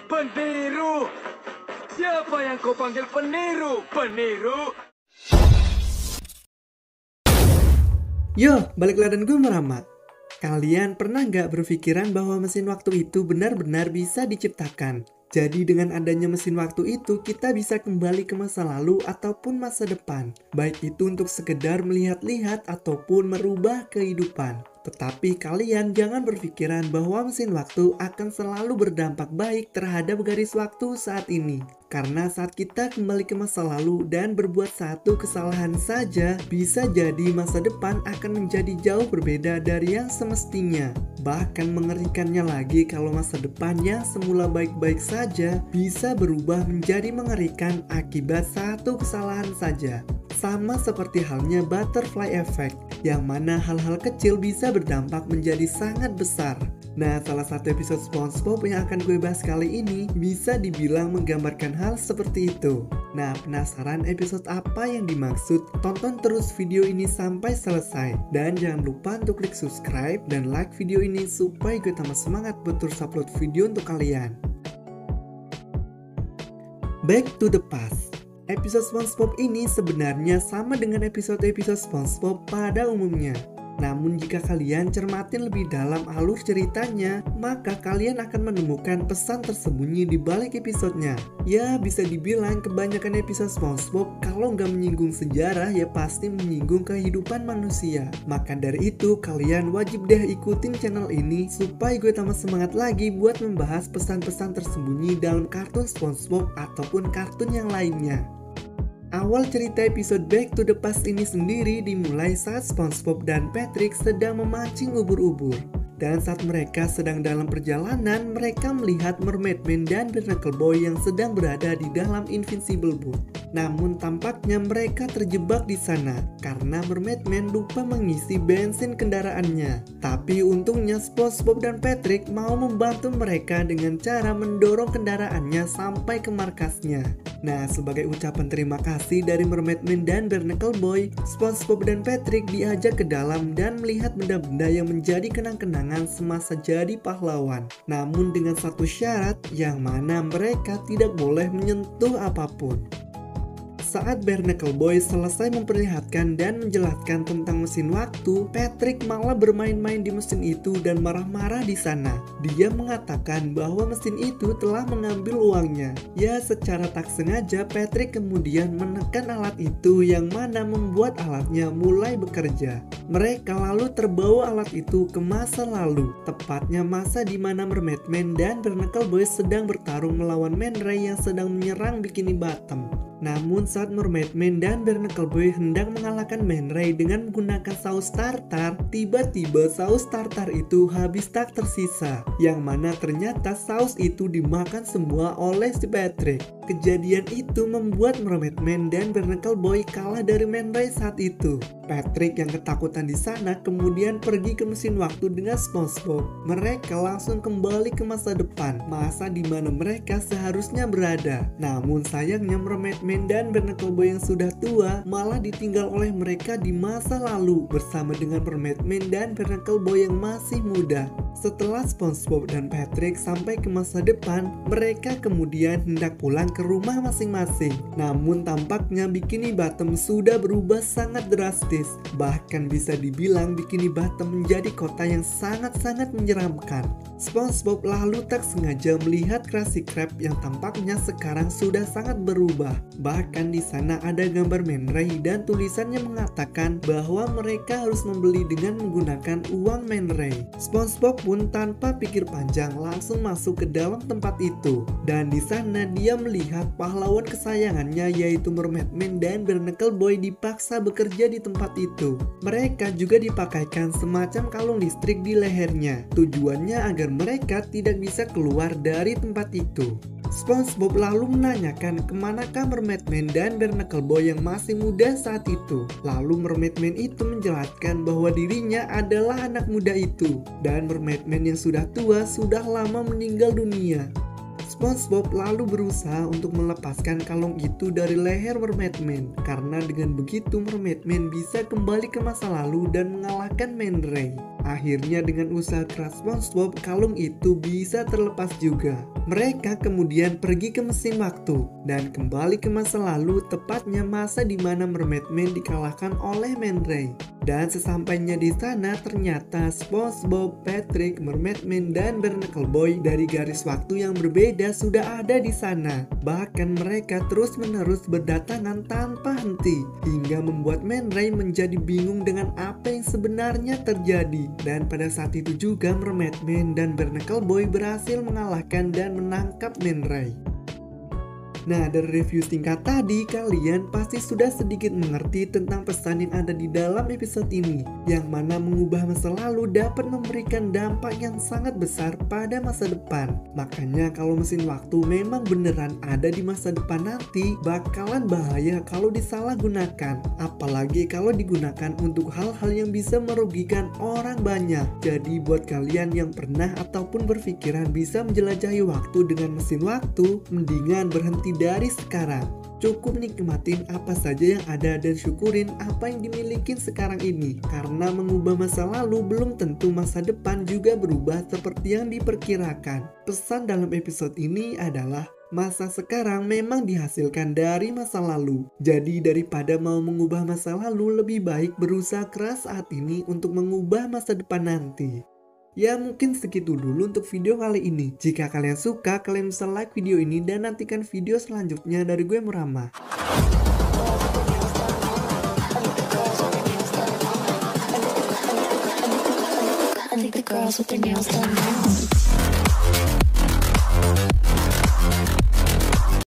Peniru! Siapa yang kau panggil peniru? Peniru? Yo, balik lagi dan gue Meramat. Kalian pernah nggak berpikiran bahwa mesin waktu itu benar-benar bisa diciptakan? Jadi dengan adanya mesin waktu itu, kita bisa kembali ke masa lalu ataupun masa depan. Baik itu untuk sekedar melihat-lihat ataupun merubah kehidupan. Tetapi kalian jangan berpikiran bahwa mesin waktu akan selalu berdampak baik terhadap garis waktu saat ini. Karena saat kita kembali ke masa lalu dan berbuat satu kesalahan saja, bisa jadi masa depan akan menjadi jauh berbeda dari yang semestinya. Bahkan mengerikannya lagi kalau masa depan yang semula baik-baik saja bisa berubah menjadi mengerikan akibat satu kesalahan saja. Sama seperti halnya butterfly effect, yang mana hal-hal kecil bisa berdampak menjadi sangat besar. Nah, salah satu episode SpongeBob yang akan gue bahas kali ini bisa dibilang menggambarkan hal seperti itu. Nah, penasaran episode apa yang dimaksud? Tonton terus video ini sampai selesai. Dan jangan lupa untuk klik subscribe dan like video ini supaya gue tambah semangat buat terus upload video untuk kalian. Back to the past. Episode SpongeBob ini sebenarnya sama dengan episode-episode SpongeBob pada umumnya. Namun jika kalian cermatin lebih dalam alur ceritanya, maka kalian akan menemukan pesan tersembunyi di balik episodenya. Ya, bisa dibilang kebanyakan episode SpongeBob kalau nggak menyinggung sejarah ya pasti menyinggung kehidupan manusia. Maka dari itu, kalian wajib deh ikutin channel ini supaya gue tambah semangat lagi buat membahas pesan-pesan tersembunyi dalam kartun SpongeBob ataupun kartun yang lainnya. Awal cerita episode Back to the Past ini sendiri dimulai saat SpongeBob dan Patrick sedang memancing ubur-ubur. Dan saat mereka sedang dalam perjalanan, mereka melihat Mermaid Man dan Barnacle Boy yang sedang berada di dalam Invincible Boat. Namun tampaknya mereka terjebak di sana karena Mermaid Man lupa mengisi bensin kendaraannya. Tapi untungnya SpongeBob dan Patrick mau membantu mereka dengan cara mendorong kendaraannya sampai ke markasnya. Nah, sebagai ucapan terima kasih dari Mermaid Man dan Barnacle Boy, SpongeBob dan Patrick diajak ke dalam dan melihat benda-benda yang menjadi kenang-kenangan semasa jadi pahlawan. Namun dengan satu syarat, yang mana mereka tidak boleh menyentuh apapun. Saat Barnacle Boy selesai memperlihatkan dan menjelaskan tentang mesin waktu, Patrick malah bermain-main di mesin itu dan marah-marah di sana. Dia mengatakan bahwa mesin itu telah mengambil uangnya. Ya, secara tak sengaja Patrick kemudian menekan alat itu yang mana membuat alatnya mulai bekerja. Mereka lalu terbawa alat itu ke masa lalu, tepatnya masa di mana Mermaid Man dan Barnacle Boy sedang bertarung melawan Man Ray yang sedang menyerang Bikini Bottom. Namun saat Mermaid Man dan Barnacle Boy hendak mengalahkan Man Ray dengan menggunakan saus tartar, tiba-tiba saus tartar itu habis tak tersisa, yang mana ternyata saus itu dimakan semua oleh si Patrick. Kejadian itu membuat Mermaid Man dan Barnacle Boy kalah dari Man Ray saat itu. Patrick yang ketakutan di sana kemudian pergi ke mesin waktu dengan SpongeBob. Mereka langsung kembali ke masa depan, masa di mana mereka seharusnya berada. Namun sayangnya Mermaid Man dan Barnacle Boy yang sudah tua malah ditinggal oleh mereka di masa lalu bersama dengan Mermaid Man dan Barnacle Boy yang masih muda. Setelah SpongeBob dan Patrick sampai ke masa depan, mereka kemudian hendak pulang ke rumah masing-masing. Namun tampaknya Bikini Bottom sudah berubah sangat drastis. Bahkan bisa dibilang Bikini Bottom menjadi kota yang sangat-sangat menyeramkan. SpongeBob lalu tak sengaja melihat Krusty Krab yang tampaknya sekarang sudah sangat berubah. Bahkan di sana ada gambar Man Ray dan tulisannya mengatakan bahwa mereka harus membeli dengan menggunakan uang Man Ray. SpongeBob pun tanpa pikir panjang langsung masuk ke dalam tempat itu. Dan di sana dia melihat pahlawan kesayangannya yaitu Mermaid Man dan Barnacle Boy dipaksa bekerja di tempat itu. Mereka juga dipakaikan semacam kalung listrik di lehernya. Tujuannya agar mereka tidak bisa keluar dari tempat itu. SpongeBob lalu menanyakan kemanakah Mermaid Man dan Barnacle Boy yang masih muda saat itu. Lalu Mermaid Man itu menjelaskan bahwa dirinya adalah anak muda itu. Dan Mermaid Man yang sudah tua sudah lama meninggal dunia. SpongeBob lalu berusaha untuk melepaskan kalung itu dari leher Mermaid Man. Karena dengan begitu Mermaid Man bisa kembali ke masa lalu dan mengalahkan Man Ray. Akhirnya dengan usaha keras SpongeBob, kalung itu bisa terlepas juga. Mereka kemudian pergi ke mesin waktu dan kembali ke masa lalu, tepatnya masa di mana Mermaid Man dikalahkan oleh Man Ray. Dan sesampainya di sana ternyata SpongeBob, Patrick, Mermaid Man, dan Barnacle Boy dari garis waktu yang berbeda sudah ada di sana. Bahkan mereka terus-menerus berdatangan tanpa henti hingga membuat Man Ray menjadi bingung dengan apa yang sebenarnya terjadi. Dan pada saat itu juga Mermaid Man dan Barnacle Boy berhasil mengalahkan dan menangkap Man Ray. Nah, dari review singkat tadi, kalian pasti sudah sedikit mengerti tentang pesan yang ada di dalam episode ini, yang mana mengubah masa lalu dapat memberikan dampak yang sangat besar pada masa depan. Makanya kalau mesin waktu memang beneran ada di masa depan nanti, bakalan bahaya kalau disalahgunakan. Apalagi kalau digunakan untuk hal-hal yang bisa merugikan orang banyak. Jadi buat kalian yang pernah ataupun berpikiran bisa menjelajahi waktu dengan mesin waktu, mendingan berhenti dari sekarang. Cukup nikmatin apa saja yang ada dan syukurin apa yang dimiliki sekarang ini. Karena mengubah masa lalu belum tentu masa depan juga berubah seperti yang diperkirakan. Pesan dalam episode ini adalah masa sekarang memang dihasilkan dari masa lalu. Jadi daripada mau mengubah masa lalu, lebih baik berusaha keras saat ini untuk mengubah masa depan nanti. Ya mungkin segitu dulu untuk video kali ini. Jika kalian suka, kalian bisa like video ini dan nantikan video selanjutnya dari gue Murama. I think the girls with their nails done now.